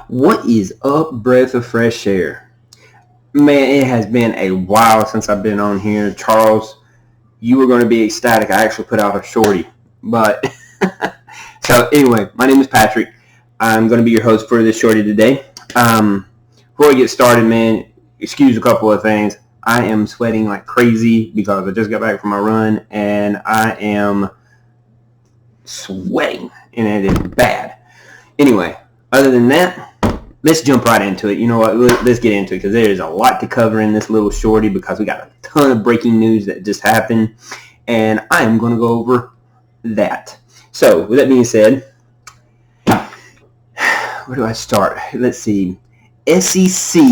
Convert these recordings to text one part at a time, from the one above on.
What is up, breath of fresh air? Man, it has been a while since I've been on here. Charles, you were going to be ecstatic. I actually put out a shorty. But, so anyway, my name is Patrick. I'm going to be your host for this shorty today. Before we get started, man, excuse a couple of things. I am sweating like crazy because I just got back from my run, and I am sweating, and it is bad. Anyway, other than that, let's jump right into it. You know what? Let's get into it because there is a lot to cover in this little shorty because we got a ton of breaking news that just happened, and I am going to go over that. So, with that being said, where do I start? Let's see. SEC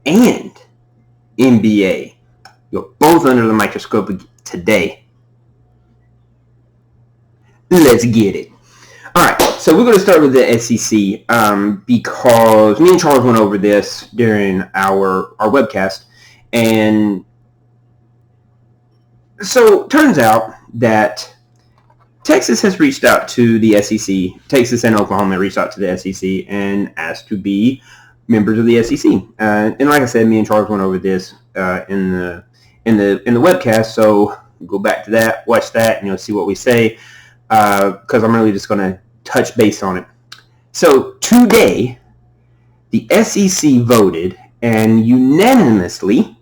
and NBA. You're both under the microscope today. Let's get it. All right, so we're going to start with the SEC because me and Charles went over this during our webcast. And so turns out that Texas has reached out to the SEC. Texas and Oklahoma reached out to the SEC and asked to be members of the SEC. And like I said, me and Charles went over this in the webcast. So go back to that, watch that, and see what we say. Because I'm really just going to touch base on it. So today, the SEC voted and unanimously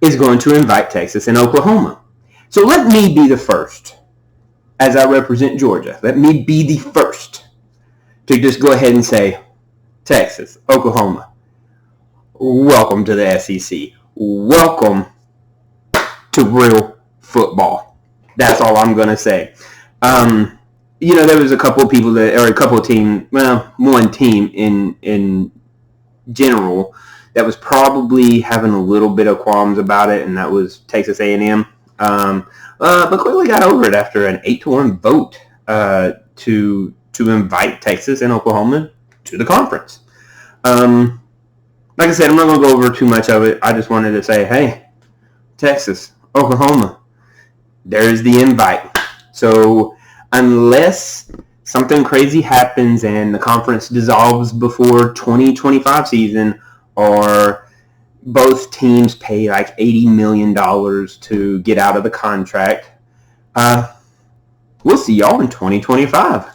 is going to invite Texas and Oklahoma. So let me be the first, as I represent Georgia. Let me be the first to just go ahead and say, Texas, Oklahoma, welcome to the SEC. Welcome to real football. That's all I'm going to say. There was a couple of people or a couple of teams, one team in general that was probably having a little bit of qualms about it, and that was Texas A&M. But quickly got over it after an 8-1 vote to invite Texas and Oklahoma to the conference. Like I said, I'm not going to go over too much of it. I just wanted to say, hey, Texas, Oklahoma, there's the invite. So unless something crazy happens and the conference dissolves before 2025 season, or both teams pay like $80 million to get out of the contract, we'll see y'all in 2025.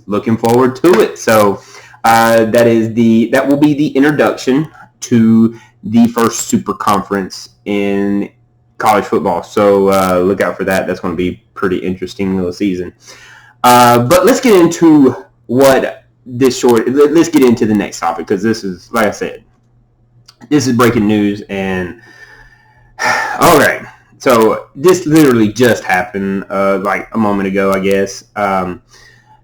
Looking forward to it. So that will be the introduction to the first super conference in college football. So look out for that. That's going to be pretty interesting little season. But let's get into let's get into the next topic, because this is, like I said, this is breaking news. And all right, so this literally just happened like a moment ago, I guess.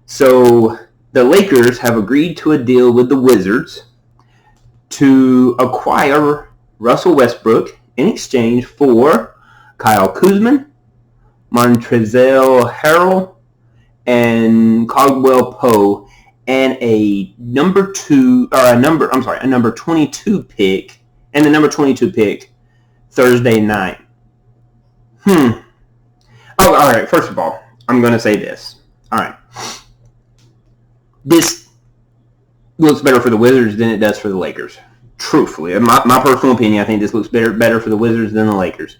So the Lakers have agreed to a deal with the Wizards to acquire Russell Westbrook in exchange for Kyle Kuzma, Montrezl Harrell, and Caldwell Pope, and a number 22 pick, and the number 22 pick Thursday night. Oh, all right. First of all, I'm going to say this. All right. This looks better for the Wizards than it does for the Lakers. Truthfully, in my personal opinion, I think this looks better for the Wizards than the Lakers,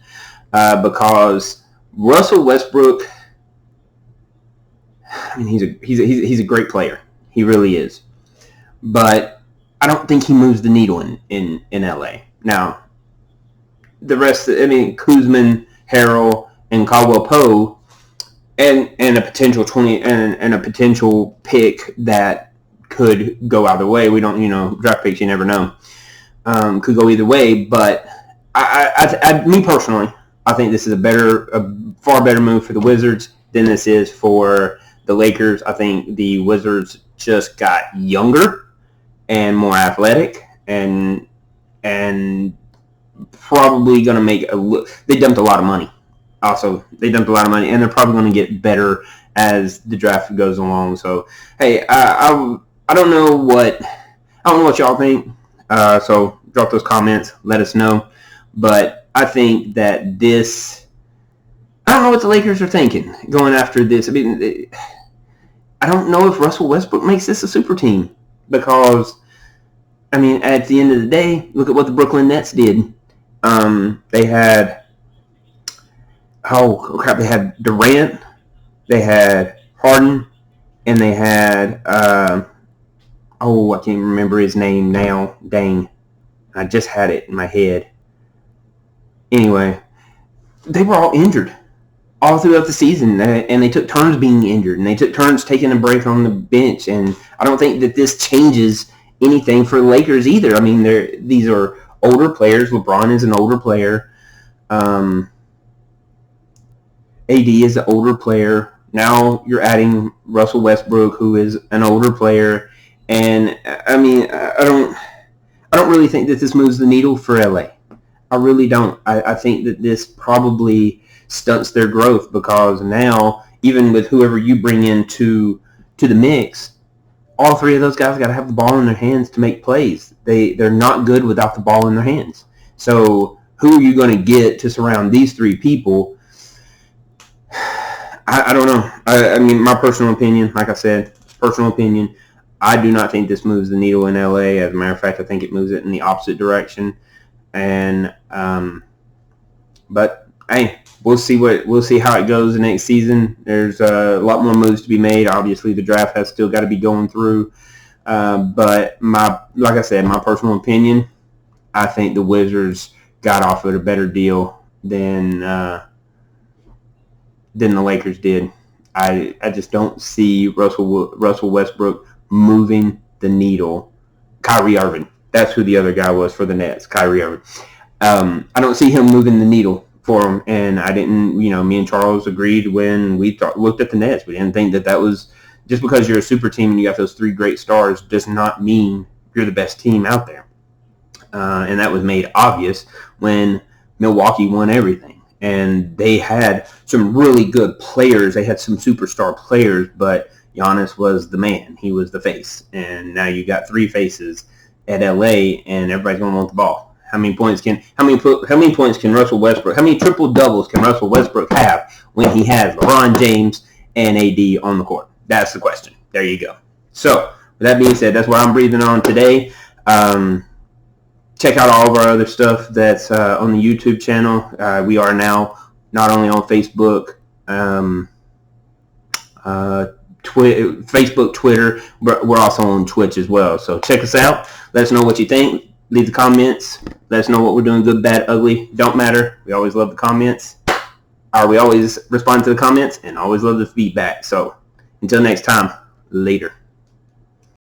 because Russell Westbrook, I mean, he's a great player. He really is, but I don't think he moves the needle in LA. Now, the rest, Kuzma, Harrell, and Caldwell Pope, and a potential 20 and a potential pick that could go either way. We don't, draft picks, you never know. Could go either way, but me personally, I think this is a far better move for the Wizards than this is for the Lakers. I think the Wizards just got younger and more athletic, and probably going to make they dumped a lot of money. Also, they dumped a lot of money, and they're probably going to get better as the draft goes along. So, hey, I don't know what y'all think. So drop those comments, let us know. But I think that I don't know what the Lakers are thinking going after this. I mean, I don't know if Russell Westbrook makes this a super team, because, I mean, at the end of the day, look at what the Brooklyn Nets did. They had, they had Durant, they had Harden, and they had, I can't remember his name now. Dang. I just had it in my head. Anyway, they were all injured all throughout the season, and they took turns being injured, and they took turns taking a break on the bench, and I don't think that this changes anything for the Lakers either. I mean, these are older players. LeBron is an older player. AD is an older player. Now you're adding Russell Westbrook, who is an older player, and I mean, I don't really think that this moves the needle for LA. I really don't. I think that this probably stunts their growth, because now, even with whoever you bring into the mix, all three of those guys got to have the ball in their hands to make plays. They're not good without the ball in their hands. So who are you going to get to surround these three people? I don't know. I mean, my personal opinion, like I said, I do not think this moves the needle in LA. As a matter of fact, I think it moves it in the opposite direction. And but hey, we'll see how it goes the next season. There's a lot more moves to be made. Obviously, the draft has still got to be going through. But like I said, my personal opinion, I think the Wizards got offered a better deal than the Lakers did. I just don't see Russell Westbrook moving the needle. Kyrie Irving. That's who the other guy was for the Nets, Kyrie Irving. I don't see him moving the needle for him, and I didn't, me and Charles agreed when we looked at the Nets. We didn't think that was, just because you're a super team and you got those three great stars does not mean you're the best team out there. And that was made obvious when Milwaukee won everything. And they had some really good players. They had some superstar players, but Giannis was the man. He was the face. And now you got three faces at LA, and everybody's going to want the ball. How many points can Russell Westbrook, how many triple doubles can Russell Westbrook have when he has LeBron James and AD on the court? That's the question. There you go. So with that being said, that's what I'm breathing on today. Check out all of our other stuff that's on the YouTube channel. We are now not only on Facebook, Facebook, Twitter, but we're also on Twitch as well. So check us out. Let us know what you think. Leave the comments. Let us know what we're doing, good, bad, ugly. Don't matter. We always love the comments. We always respond to the comments and always love the feedback. So until next time, later.